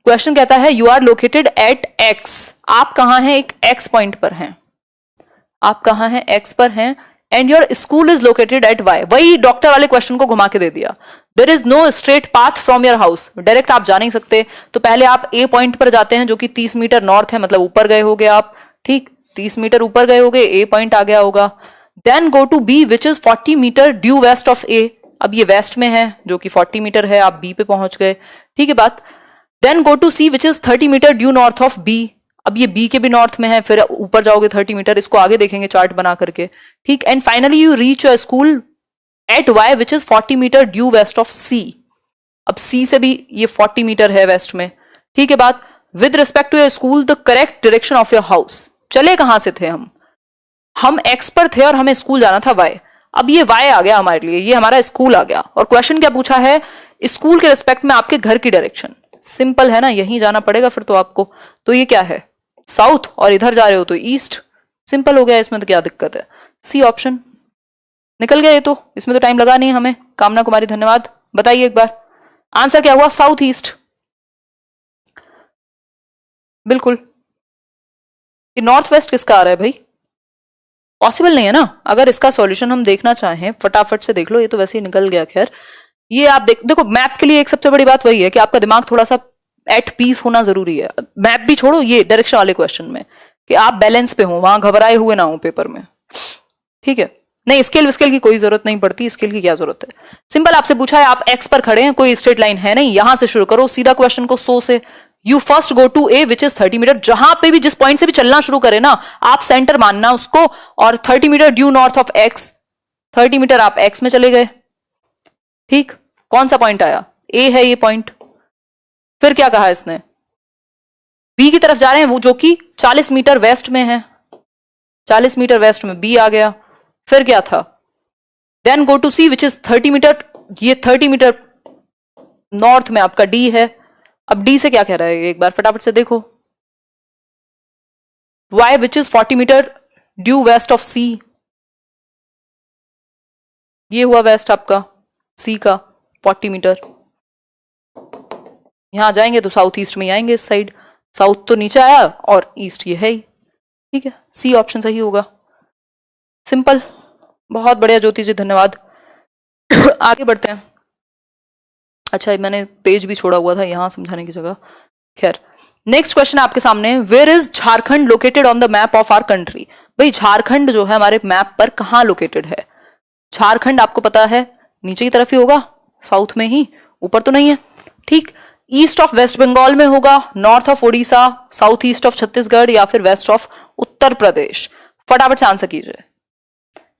क्वेश्चन कहता है you are located at X. आप कहां हैं? एक एक्स पॉइंट पर हैं। आप कहां हैं? एक्स पर हैं। And your school is located at Y. वही डॉक्टर वाले क्वेश्चन को घुमा के दे दिया। There is no straight path from your house. Direct आप जा नहीं सकते, तो पहले आप ए पॉइंट पर जाते हैं जो कि 30 मीटर नॉर्थ है, मतलब ऊपर गए होगे आप। ठीक, 30 मीटर ऊपर गए होगे, ए पॉइंट आ गया होगा। Then go to B which is 40 metre due west of A. अब ये वेस्ट में है जो कि 40 मीटर है, आप बी पे पहुंच गए। ठीक है बात। Then go to C which is 30 metre due north of B. अब ये बी के भी नॉर्थ में है, फिर ऊपर जाओगे 30 मीटर, इसको आगे देखेंगे चार्ट बना करके। ठीक, and finally you reach your school at Y which is 40 metre due west of C. अब सी से भी ये 40 मीटर है वेस्ट में। ठीक है बात। With respect to your school the correct direction of your house. चले कहां से थे हम एक्स पर थे और हमें स्कूल जाना था वाई। अब ये वाई आ गया हमारे लिए, ये हमारा स्कूल आ गया। और क्वेश्चन क्या पूछा है? स्कूल के रिस्पेक्ट में आपके घर की डायरेक्शन। सिंपल है ना, यहीं जाना पड़ेगा फिर तो आपको। तो ये क्या है? साउथ, और इधर जा रहे हो तो ईस्ट। सिंपल हो गया, इसमें तो क्या दिक्कत है? सी ऑप्शन निकल गया ये तो, इसमें तो टाइम लगा नहीं हमें। कामना कुमारी धन्यवाद। बताइए एक बार आंसर क्या हुआ? South east. बिल्कुल। ये नॉर्थ वेस्ट किसका आ रहा है भाई? पॉसिबल नहीं है ना। अगर इसका सॉल्यूशन हम देखना चाहें फटाफट से देख लो, ये तो वैसे ही निकल गया। खैर ये आप देखो मैप के लिए एक सबसे बड़ी बात वही है कि आपका दिमाग थोड़ा सा एट पीस होना जरूरी है। मैप भी छोड़ो, ये डायरेक्शन वाले क्वेश्चन में कि आप बैलेंस पे हो, वहां घबराए हुए ना हो पेपर में। ठीक है, नहीं स्केल विस्केल की कोई जरूरत नहीं पड़ती। स्केल की क्या जरूरत है? सिंपल आपसे पूछा है आप एक्स पर खड़े हैं, कोई स्ट्रेट लाइन है नहीं, यहां से शुरू करो सीधा क्वेश्चन को। So say you first go to A which is 30 metre. जहां पे भी जिस पॉइंट से भी चलना शुरू करे ना, आप सेंटर मानना उसको, और 30 metre due north of X. 30 metre आप एक्स में चले गए। ठीक, कौन सा पॉइंट आया? ए है ये पॉइंट। फिर क्या कहा इसने? बी की तरफ जा रहे हैं, वो जो कि 40 मीटर वेस्ट में है। 40 मीटर वेस्ट में बी आ गया। फिर क्या था? Then go to C which is 30 metre. ये 30 मीटर नॉर्थ में आपका डी है। अब डी से क्या कह रहा है एक बार फटाफट से देखो। Y which is 40 metre due west of C. ये हुआ वेस्ट आपका सी का 40 मीटर। यहां जाएंगे तो साउथ ईस्ट में ही आएंगे, इस साइड। साउथ तो नीचे आया और ईस्ट ये है ही। ठीक है, सी ऑप्शन सही होगा। सिंपल, बहुत बढ़िया ज्योति जी, धन्यवाद। आगे बढ़ते हैं। अच्छा मैंने पेज भी छोड़ा हुआ था यहां समझाने की जगह। खैर नेक्स्ट क्वेश्चन आपके सामने। Where is Jharkhand located on the map of our country. भाई झारखंड जो है हमारे मैप पर कहां लोकेटेड है? झारखंड आपको पता है नीचे की तरफ ही होगा, साउथ में ही, ऊपर तो नहीं है। ठीक, ईस्ट ऑफ वेस्ट बंगाल में होगा, north of Orissa, south east of Chhattisgarh, या फिर वेस्ट ऑफ उत्तर प्रदेश। फटाफट से आंसर कीजिए।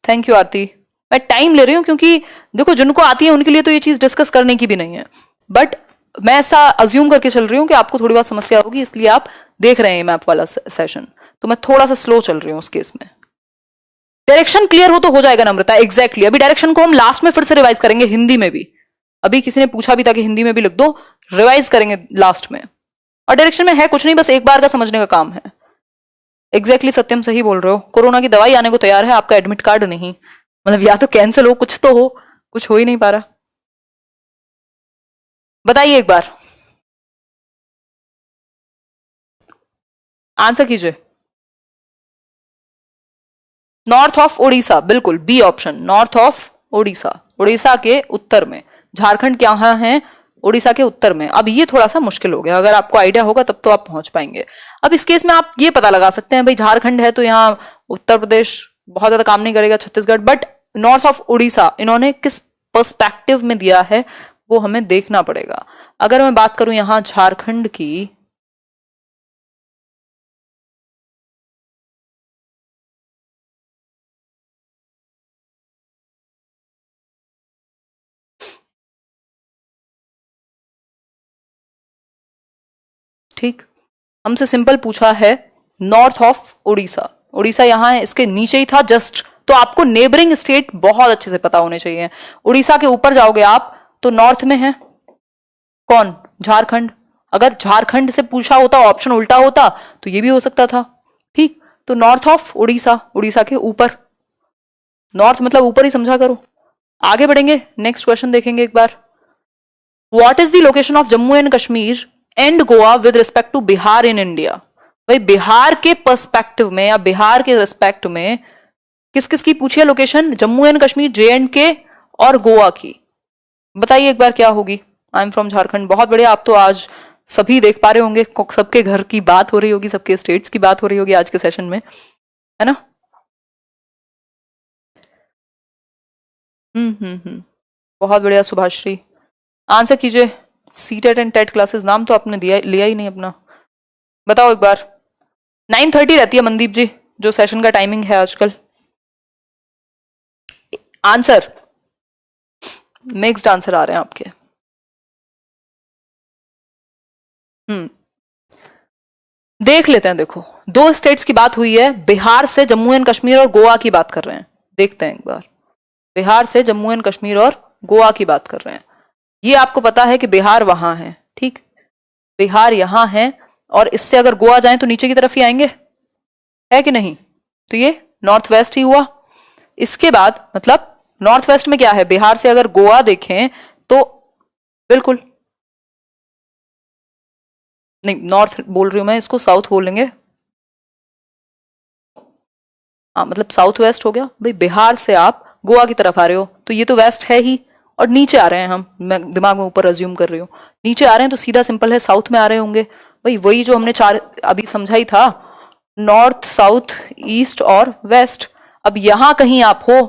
थैंक यू आरती। मैं टाइम ले रही हूं क्योंकि देखो जिनको आती है उनके लिए तो ये चीज डिस्कस करने की भी नहीं है, बट मैं ऐसा अज्यूम करके चल रही हूँ कि आपको थोड़ी बहुत समस्या होगी, इसलिए आप देख रहे हैं मैप वाला सेशन, तो मैं थोड़ा सा स्लो चल रही हूँ उस केस में। डायरेक्शन क्लियर हो तो हो जाएगा नम्रता। एग्जैक्टली अभी डायरेक्शन को हम लास्ट में फिर से रिवाइज करेंगे हिंदी में भी। अभी किसी ने पूछा भी था कि हिंदी में भी लिख दो, रिवाइज करेंगे लास्ट में। और डायरेक्शन में है कुछ नहीं, बस एक बार का समझने का काम है। एग्जैक्टली सत्यम सही बोल रहे हो। कोरोना की दवाई आने को तैयार है, आपका एडमिट कार्ड नहीं, मतलब या तो कैंसिल हो, कुछ तो हो, कुछ हो ही नहीं पा रहा। बताइए एक बार, आंसर कीजिए। नॉर्थ ऑफ उड़ीसा, बिल्कुल B option, north of Orissa, Orissa के उत्तर में। झारखंड कहाँ है? उड़ीसा के उत्तर में। अब ये थोड़ा सा मुश्किल हो गया, अगर आपको आइडिया होगा तब तो आप पहुंच पाएंगे। अब इस केस में आप ये पता लगा सकते हैं भाई झारखंड है तो यहाँ उत्तर प्रदेश बहुत ज्यादा काम नहीं करेगा, Chhattisgarh, but north of Orissa इन्होंने किस पर्सपेक्टिव में दिया है वो हमें देखना पड़ेगा। अगर मैं बात करूं यहां झारखंड की, ठीक, हमसे सिंपल पूछा है नॉर्थ ऑफ उड़ीसा, उड़ीसा यहां है, इसके नीचे ही था जस्ट, तो आपको नेबरिंग स्टेट बहुत अच्छे से पता होने चाहिए। उड़ीसा के ऊपर जाओगे आप तो नॉर्थ में है कौन? झारखंड। अगर झारखंड से पूछा होता, ऑप्शन उल्टा होता तो ये भी हो सकता था, ठीक। तो नॉर्थ ऑफ उड़ीसा, उड़ीसा के ऊपर, नॉर्थ मतलब ऊपर ही समझा करो। आगे बढ़ेंगे, नेक्स्ट क्वेश्चन देखेंगे एक बार। What is the location of Jammu and Kashmir and Goa with respect to Bihar in India? भाई बिहार के पर्सपेक्टिव में या बिहार के रिस्पेक्ट में किस किस की पूछी है location? Jammu and Kashmir, J and के और गोवा की। बताइए एक बार क्या होगी। आई एम फ्रॉम झारखंड, बहुत बढ़िया, आप तो आज सभी देख पा रहे होंगे, सबके घर की बात हो रही होगी, सबके स्टेट्स की बात हो रही होगी आज के सेशन में, है ना? बहुत बढ़िया सुभाश्री, आंसर कीजिए। सीटेट एंड टेट क्लासेस, नाम तो आपने दिया लिया ही नहीं अपना। बताओ एक बार। 9:30 रहती है मनदीप जी जो सेशन का टाइमिंग है आजकल। आंसर, मिक्स्ड आंसर आ रहे हैं आपके। देख लेते हैं, देखो दो स्टेट्स की बात हुई है, बिहार से जम्मू एंड कश्मीर और गोवा की बात कर रहे हैं। देखते हैं एक बार, बिहार से जम्मू एंड कश्मीर और गोवा की बात कर रहे हैं। ये आपको पता है कि बिहार वहां है, ठीक, बिहार यहां है, और इससे अगर गोवा जाएं तो नीचे की तरफ ही आएंगे, है कि नहीं? तो ये नॉर्थ वेस्ट ही हुआ। इसके बाद मतलब नॉर्थ वेस्ट में क्या है, बिहार से अगर गोवा देखें तो बिल्कुल नहीं, नॉर्थ बोल रही हूं मैं, इसको साउथ बोलेंगे। हाँ मतलब साउथ वेस्ट हो गया भाई, बिहार से आप गोवा की तरफ आ रहे हो तो ये तो वेस्ट है ही, और नीचे आ रहे हैं हम, मैं दिमाग में ऊपर अज्यूम कर रही हूँ, नीचे आ रहे हैं तो सीधा सिंपल है साउथ में आ रहे होंगे भाई, वही जो हमने चार अभी समझा ही था, नॉर्थ, साउथ, ईस्ट और वेस्ट। अब यहां कहीं आप हो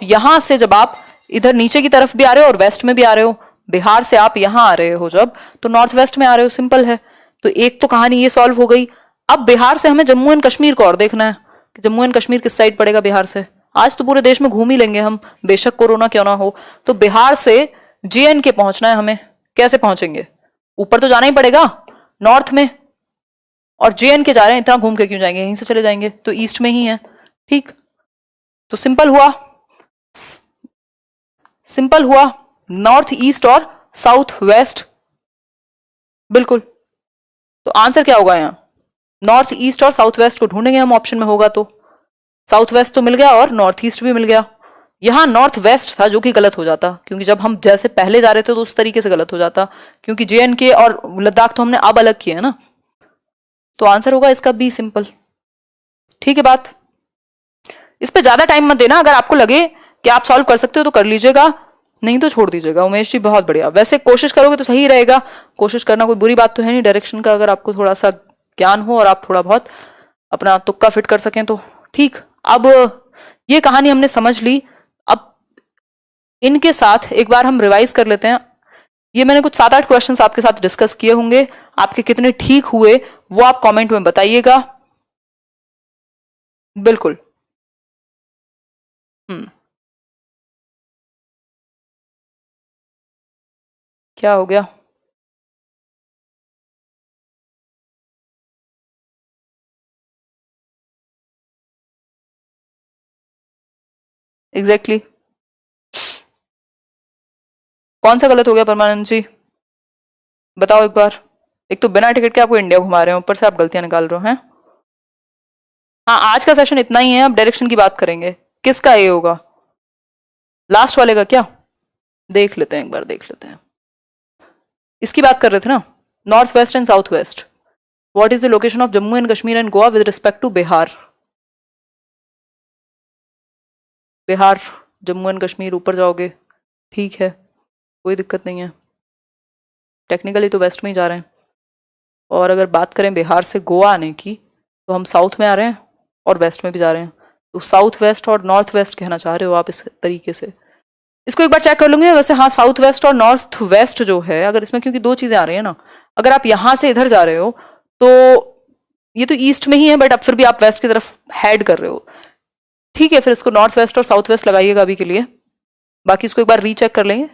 तो यहां से जब आप इधर नीचे की तरफ भी आ रहे हो और वेस्ट में भी आ रहे हो, बिहार से आप यहां आ रहे हो जब, तो नॉर्थ वेस्ट में आ रहे हो, सिंपल है। तो एक तो कहानी ये सॉल्व हो गई। अब बिहार से हमें जम्मू एंड कश्मीर को और देखना है कि जम्मू एंड कश्मीर किस साइड पड़ेगा बिहार से। आज तो पूरे देश में घूम ही लेंगे हम, बेशक कोरोना क्यों ना हो। तो बिहार से जे एंड के पहुंचना है हमें, कैसे पहुंचेंगे? ऊपर तो जाना ही पड़ेगा नॉर्थ में, और जे एंड के जा रहे हैं, इतना घूम के क्यों जाएंगे, यहीं से चले जाएंगे, तो ईस्ट में ही है, ठीक। तो सिंपल हुआ, सिंपल हुआ, नॉर्थ ईस्ट और साउथ वेस्ट, बिल्कुल। तो आंसर क्या होगा यहाँ? नॉर्थ ईस्ट और साउथ वेस्ट को ढूंढेंगे हम, ऑप्शन में होगा तो साउथ वेस्ट तो मिल गया और नॉर्थ ईस्ट भी मिल गया। यहां नॉर्थ वेस्ट था जो कि गलत हो जाता, क्योंकि जब हम जैसे पहले जा रहे थे तो उस तरीके से गलत हो जाता, क्योंकि जे एंड के और लद्दाख तो हमने अब अलग किया है ना। तो आंसर होगा इसका बी, सिंपल, ठीक है बात। इस पे ज्यादा टाइम मत देना, अगर आपको लगे कि आप सॉल्व कर सकते हो तो कर लीजिएगा, नहीं तो छोड़ दीजिएगा। उमेश जी बहुत बढ़िया, वैसे कोशिश करोगे तो सही रहेगा, कोशिश करना कोई बुरी बात तो है नहीं, डायरेक्शन का अगर आपको थोड़ा सा ज्ञान हो और आप थोड़ा बहुत अपना तुक्का फिट कर सकें तो ठीक। अब ये कहानी हमने समझ ली, अब इनके साथ एक बार हम रिवाइज कर लेते हैं। ये मैंने कुछ 7-8 क्वेश्चंस आपके साथ डिस्कस किए होंगे, आपके कितने ठीक हुए वो आप कमेंट में बताइएगा, बिल्कुल। क्या हो गया? Exactly exactly. कौन सा गलत हो गया परमानंद जी, बताओ एक बार। एक तो बिना टिकट के आपको इंडिया घुमा रहे हैं, ऊपर से आप गलतियां निकाल रहे हो हैं। हाँ आज का सेशन इतना ही है, अब डायरेक्शन की बात करेंगे। किसका ए होगा, लास्ट वाले का क्या? देख लेते हैं एक बार, देख लेते हैं। इसकी बात कर रहे थे ना, north west and south west. What is the location of Jammu and Kashmir and Goa with respect to Bihar? Bihar, Jammu and Kashmir ऊपर जाओगे, ठीक है, कोई दिक्कत नहीं है, टेक्निकली तो वेस्ट में ही जा रहे हैं। और अगर बात करें बिहार से गोवा आने की, तो हम साउथ में आ रहे हैं और वेस्ट में भी जा रहे हैं। तो साउथ वेस्ट और नॉर्थ वेस्ट कहना चाह रहे हो आप इस तरीके से। इसको एक बार चेक कर लूंगे। वैसे हाँ, साउथ वेस्ट और नॉर्थ वेस्ट जो है, अगर इसमें क्योंकि दो चीजें आ रही है ना, अगर आप यहाँ से इधर जा रहे हो तो ये तो ईस्ट में ही है, बट अब फिर भी आप वेस्ट की तरफ हेड कर रहे हो, ठीक है। फिर इसको नॉर्थ वेस्ट और साउथ वेस्ट लगाइएगा अभी के लिए। बाकी इसको एक बार रीचेक कर लेंगे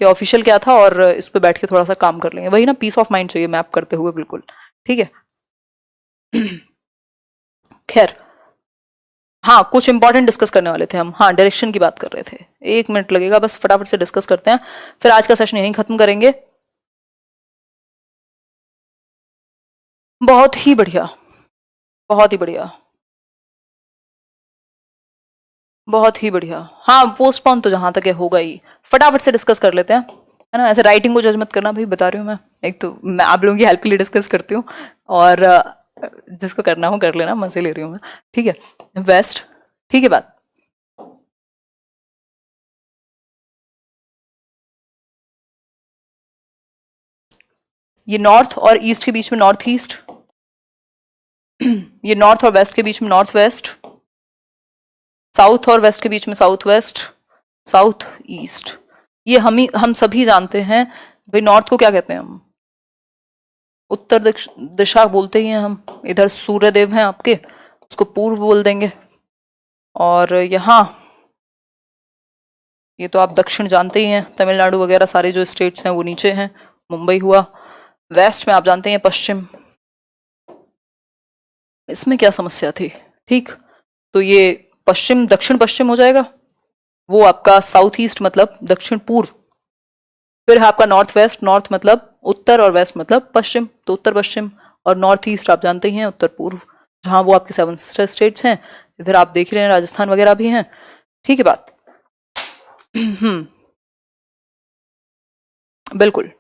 कि ऑफिशियल क्या था, और इस पे बैठ के थोड़ा सा काम कर लेंगे। वही ना, पीस ऑफ माइंड चाहिए मैप करते हुए, बिल्कुल ठीक है। खैर, हाँ, कुछ इंपॉर्टेंट डिस्कस करने वाले थे हम। हाँ, डायरेक्शन की बात कर रहे थे। 1 मिनट लगेगा बस, फटाफट से डिस्कस करते हैं, फिर आज का सेशन यहीं खत्म करेंगे। बहुत ही बढ़िया, बहुत ही बढ़िया, बहुत ही बढ़िया। हाँ, पोस्टपोन तो जहां तक है होगा ही, फटाफट से डिस्कस कर लेते हैं, है ना। ऐसे राइटिंग को जज मत करना भाई, बता रही हूँ मैं। एक तो मैं आप लोगों की हेल्प के लिए डिस्कस करती हूँ, और जिसको करना हो कर लेना, मजे ले रही हूँ मैं, ठीक है। वेस्ट, ठीक है बात। ये नॉर्थ और ईस्ट के बीच में नॉर्थ ईस्ट, ये नॉर्थ और वेस्ट के बीच में नॉर्थ वेस्ट, साउथ और वेस्ट के बीच में साउथ वेस्ट, साउथ ईस्ट। ये हम सभी जानते हैं भाई। नॉर्थ को क्या कहते हैं हम? उत्तर दिशा बोलते ही हैं हम। इधर सूर्य देव हैं आपके, उसको पूर्व बोल देंगे। और यहाँ ये तो आप दक्षिण जानते ही हैं, तमिलनाडु वगैरह सारे जो स्टेट्स हैं वो नीचे हैं, मुंबई हुआ। वेस्ट में आप जानते हैं पश्चिम। इसमें क्या समस्या थी? ठीक, तो ये पश्चिम दक्षिण पश्चिम हो जाएगा, वो आपका साउथ ईस्ट मतलब दक्षिण पूर्व। फिर है आपका नॉर्थ वेस्ट, नॉर्थ मतलब उत्तर और वेस्ट मतलब पश्चिम, तो उत्तर पश्चिम। और नॉर्थ ईस्ट आप जानते ही हैं, उत्तर पूर्व, जहां वो आपके 7 स्टेट्स हैं। इधर आप देख रहे हैं राजस्थान वगैरह भी हैं, ठीक है बात। बिल्कुल,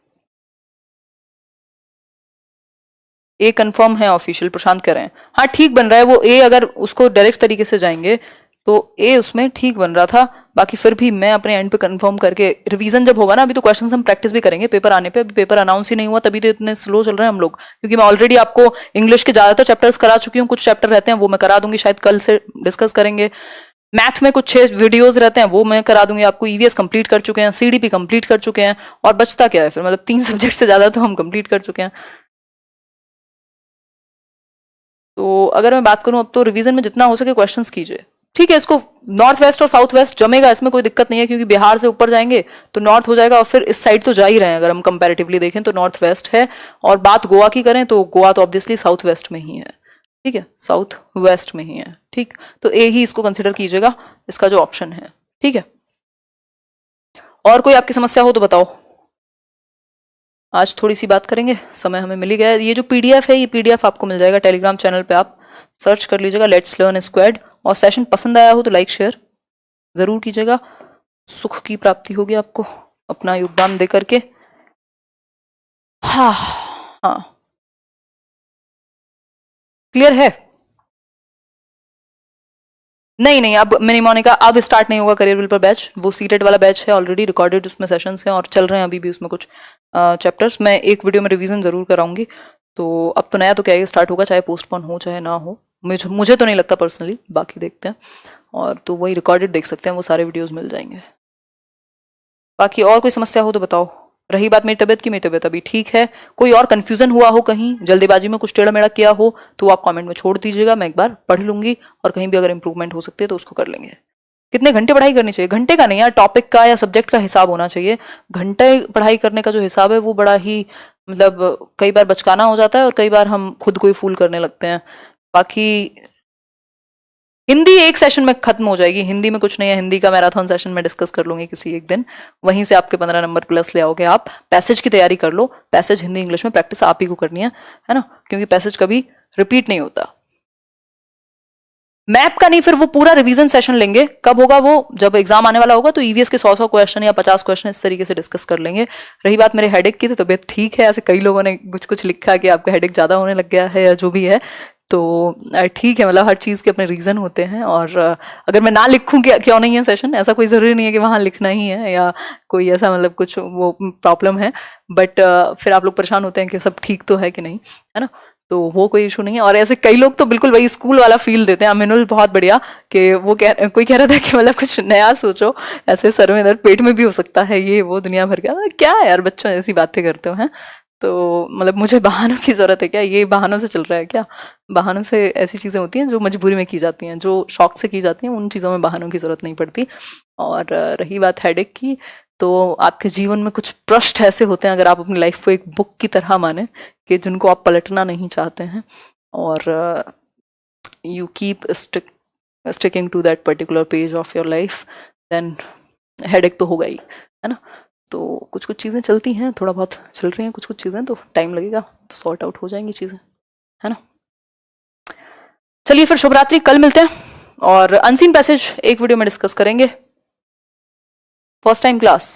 ए कंफर्म है ऑफिशियल, प्रशांत कह रहे हैं। हाँ, ठीक बन रहा है वो ए। अगर उसको डायरेक्ट तरीके से जाएंगे तो ए उसमें ठीक बन रहा था। बाकी फिर भी मैं अपने एंड पे कंफर्म करके, रिवीजन जब होगा ना, अभी तो क्वेश्चंस हम प्रैक्टिस भी करेंगे पेपर आने पे। अभी पेपर अनाउंस ही नहीं हुआ, तभी तो इतने स्लो चल रहे हैं हम लोग। क्योंकि मैं ऑलरेडी आपको इंग्लिश के ज्यादातर चैप्टर्स करा चुकी हूँ, कुछ चैप्टर रहते हैं वो मैं करा दूंगी, शायद कल से डिस्कस करेंगे। मैथ में कुछ 6 वीडियोस रहते हैं वो मैं करा दूंगी आपको। ईवीएस कंप्लीट कर चुके हैं, सीडीपी कंप्लीट कर चुके हैं, और बचता क्या है फिर? मतलब 3 सब्जेक्ट से ज्यादा तो हम कंप्लीट कर चुके हैं। तो अगर मैं बात करूं, अब तो रिवीजन में जितना हो सके क्वेश्चंस कीजिए, ठीक है। इसको नॉर्थ वेस्ट और साउथ वेस्ट जमेगा, इसमें कोई दिक्कत नहीं है, क्योंकि बिहार से ऊपर जाएंगे तो नॉर्थ हो जाएगा, और फिर इस साइड तो जा ही रहे हैं। अगर हम कंपैरेटिवली देखें तो नॉर्थ वेस्ट है। और बात गोवा की करें तो गोवा तो ऑब्वियसली साउथ वेस्ट में ही है, ठीक है, साउथ वेस्ट में ही है, ठीक। तो ए ही इसको कंसिडर कीजिएगा, इसका जो ऑप्शन है, ठीक है। और कोई आपकी समस्या हो तो बताओ। आज थोड़ी सी बात करेंगे, समय हमें मिल ही गया है। ये जो पीडीएफ है, ये पीडीएफ आपको मिल जाएगा टेलीग्राम चैनल पे, आप सर्च कर लीजिएगा लेट्स लर्न स्क्वाड। और सेशन पसंद आया हो तो लाइक शेयर जरूर कीजिएगा, सुख की प्राप्ति होगी आपको अपना योगदान दे करके। हाँ हाँ, क्लियर है? नहीं नहीं, अब मैंने मोनिका, अब स्टार्ट नहीं होगा करियर विल पर बैच। वो सीटेड वाला बैच है, ऑलरेडी रिकॉर्डेड उसमें सेशंस हैं और चल रहे हैं अभी भी उसमें कुछ चैप्टर्स। मैं एक वीडियो में रिवीजन जरूर कराऊंगी। तो अब तो नया तो क्या ही स्टार्ट होगा, चाहे पोस्टपोन हो चाहे ना हो। मुझे तो नहीं लगता पर्सनली, बाकी देखते हैं। और तो वही रिकॉर्डेड देख सकते हैं, वो सारे वीडियोज मिल जाएंगे। बाकी और कोई समस्या हो तो बताओ। रही बात मेरी तबीयत की, मेरी तबीयत अभी ठीक है। कोई और कंफ्यूजन हुआ हो, कहीं जल्दीबाजी में कुछ टेढ़ा मेढ़ा किया हो, तो आप कमेंट में छोड़ दीजिएगा, मैं एक बार पढ़ लूंगी। और कहीं भी अगर इंप्रूवमेंट हो सकती है तो उसको कर लेंगे। कितने घंटे पढ़ाई करनी चाहिए? घंटे का नहीं यार, टॉपिक का या सब्जेक्ट का हिसाब होना चाहिए। घंटे पढ़ाई करने का जो हिसाब है वो बड़ा ही, मतलब कई बार बचकाना हो जाता है, और कई बार हम खुद को ही फूल करने लगते हैं। बाकी हिंदी एक सेशन में खत्म हो जाएगी, हिंदी में कुछ नहीं है। हिंदी का मैराथन सेशन में डिस्कस कर लूंगी किसी एक दिन, वहीं से आपके 15 नंबर प्लस ले आओगे आप। पैसेज की तैयारी कर लो, पैसेज हिंदी इंग्लिश में प्रैक्टिस आप ही को करनी है ना, क्योंकि पैसेज कभी रिपीट नहीं होता। मैप का नहीं, फिर वो पूरा रिवीजन सेशन लेंगे। कब होगा वो? जब एग्जाम आने वाला होगा, तो ईवीएस के 100 क्वेश्चन या 50 क्वेश्चन इस तरीके से डिस्कस कर लेंगे। रही बात मेरे हेडेक की, तो तबीयत ठीक है। ऐसे कई लोगों ने कुछ कुछ लिखा कि आपका हेडेक ज्यादा होने लग गया है या जो भी है, तो ठीक है, मतलब हर चीज़ के अपने रीज़न होते हैं, और अगर मैं ना लिखूं क्यों नहीं है सेशन, ऐसा कोई ज़रूरी नहीं है कि वहाँ लिखना ही है या कोई ऐसा मतलब कुछ वो प्रॉब्लम है, बट फिर आप लोग परेशान होते हैं कि सब ठीक तो है कि नहीं, है ना, तो वो कोई इशू नहीं है। और ऐसे कई लोग तो बिल्कुल वही स्कूल वाला फील देते हैं। अमिनुल बहुत बढ़िया, कि वो कोई कह रहा था कि मतलब कुछ नया सोचो, ऐसे सर में दर्द पेट में भी हो सकता है, ये वो दुनिया भर का क्या है यार, बच्चों ऐसी बातें करते हो हैं। तो मतलब मुझे बहानों की ज़रूरत है क्या, ये बहानों से चल रहा है क्या? बहानों से ऐसी चीज़ें होती हैं जो मजबूरी में की जाती हैं, जो शौक से की जाती हैं, उन चीज़ों में बहानों की ज़रूरत नहीं पड़ती। और रही बात हेडेक की, तो आपके जीवन में कुछ पृष्ठ ऐसे होते हैं, अगर आप अपनी लाइफ को एक बुक की तरह माने, कि जिनको आप पलटना नहीं चाहते हैं, और you keep sticking to that particular page of your life, then headache तो होगा ही, है ना। तो कुछ कुछ चीज़ें चलती हैं, थोड़ा बहुत चल रही हैं कुछ कुछ चीज़ें, तो टाइम लगेगा, सॉर्ट आउट हो जाएंगी चीज़ें, है ना। चलिए फिर शुभ रात्रि, कल मिलते हैं, और अनसीन पैसेज एक वीडियो में डिस्कस करेंगे। फर्स्ट टाइम क्लास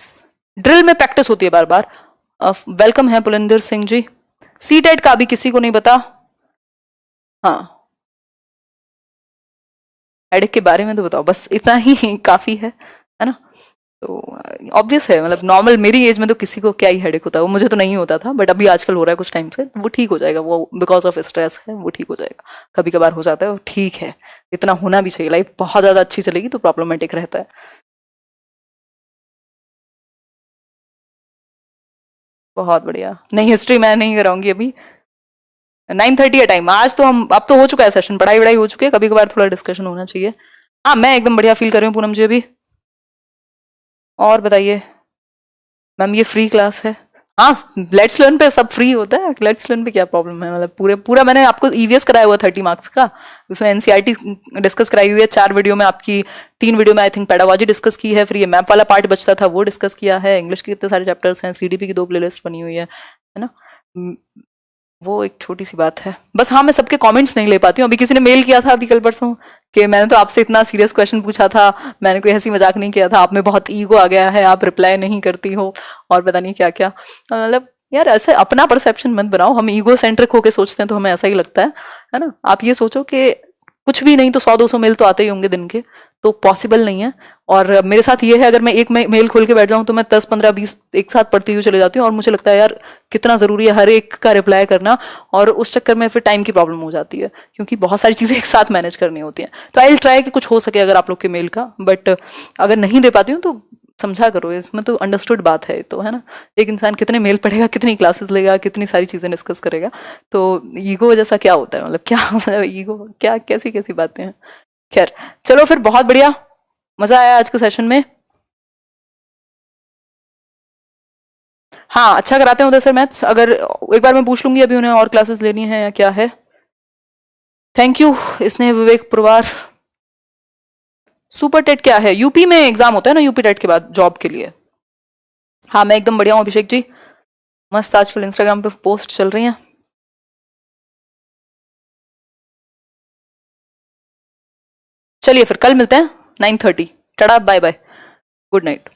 ड्रिल में प्रैक्टिस होती है बार बार। वेलकम है पुलिंदर सिंह जी। सी टेट का अभी किसी को नहीं पता? हाँ, हेडेक के बारे में तो बताओ, बस इतना ही काफी है ना। तो ऑब्वियस है, मतलब नॉर्मल मेरी एज में तो किसी को क्या ही हेडेक होता है, वो मुझे तो नहीं होता था, बट अभी आजकल हो रहा है कुछ टाइम से, वो ठीक हो जाएगा, वो बिकॉज ऑफ स्ट्रेस है, वो ठीक हो जाएगा। कभी कभार हो जाता है, वो ठीक है, इतना होना भी चाहिए। लाइफ बहुत ज्यादा अच्छी चलेगी तो प्रॉब्लमेटिक रहता है। बहुत बढ़िया। नहीं, हिस्ट्री मैं नहीं कराऊंगी अभी। 9:30 है टाइम आज, तो हम अब तो हो चुका है सेशन, पढ़ाई वढ़ाई हो चुकी है, कभी कभार थोड़ा डिस्कशन होना चाहिए। हाँ, मैं एकदम बढ़िया फील कर रही हूँ पूनम जी अभी। और बताइए मैम, ये फ्री क्लास है? हाँ, लेट्स लर्न पे सब फ्री होता है, लेट्स लर्न पे क्या प्रॉब्लम है, मतलब पूरा मैंने आपको ईवीएस कराया हुआ 30 मार्क्स का, उसमें एनसीईआरटी डिस्कस कराई हुई है 4 वीडियो में आपकी, 3 वीडियो में आई थिंक पेडागोजी डिस्कस की है, फिर ये मैप वाला पार्ट बचता था वो डिस्कस किया है, इंग्लिश के कितने सारे चैप्टर्स हैं, सीडीपी की 2 प्लेलिस्ट बनी हुई है ना। वो एक छोटी सी बात है बस। हाँ, मैं सबके कमेंट्स नहीं ले पाती हूँ। अभी किसी ने मेल किया था अभी कल परसों कि मैंने तो आपसे इतना सीरियस क्वेश्चन पूछा था, मैंने कोई हंसी मजाक नहीं किया था, आप में बहुत ईगो आ गया है, आप रिप्लाई नहीं करती हो, और पता नहीं क्या क्या। मतलब यार, ऐसे अपना परसेप्शन मत बनाओ, हम ईगो सेंट्रिक होके सोचते हैं तो हमें ऐसा ही लगता है ना। आप ये सोचो कि कुछ भी नहीं तो 100-200 मेल तो आते ही होंगे दिन के, तो पॉसिबल नहीं है। और मेरे साथ ये है, अगर मैं एक मेल खोल के बैठ जाऊं तो मैं 10-15-20 एक साथ पढ़ती हुई चले जाती हूँ, और मुझे लगता है यार कितना जरूरी है हर एक का रिप्लाई करना, और उस चक्कर में फिर टाइम की प्रॉब्लम हो जाती है, क्योंकि बहुत सारी चीजें एक साथ मैनेज करनी होती हैं। तो आई विल ट्राई कि कुछ हो सके अगर आप लोग के मेल का, बट अगर नहीं दे पाती हूँ तो समझा करो, इसमें तो अंडरस्टूड बात है तो, है ना। एक इंसान कितने मेल पढ़ेगा, कितनी क्लासेस लेगा, कितनी सारी चीजें डिस्कस करेगा, तो ईगो जैसा क्या होता है, मतलब क्या मतलब ईगो क्या, कैसी कैसी बातें हैं। खैर, चलो फिर, बहुत बढ़िया, मजा आया आज के सेशन में। हाँ, अच्छा कराते हैं उधर सर मैथ्स, अगर एक बार मैं पूछ लूंगी अभी उन्हें और क्लासेस लेनी है या क्या है। थैंक यू स्नेह विवेक पुरवार। सुपर टेट क्या है? यूपी में एग्जाम होता है ना यूपी टेट के बाद जॉब के लिए। हाँ, मैं एकदम बढ़िया हूँ अभिषेक जी, मस्त, आजकल इंस्टाग्राम पे पोस्ट चल रही हैं। चलिए फिर कल मिलते हैं 9:30। Tata, bye bye, good night.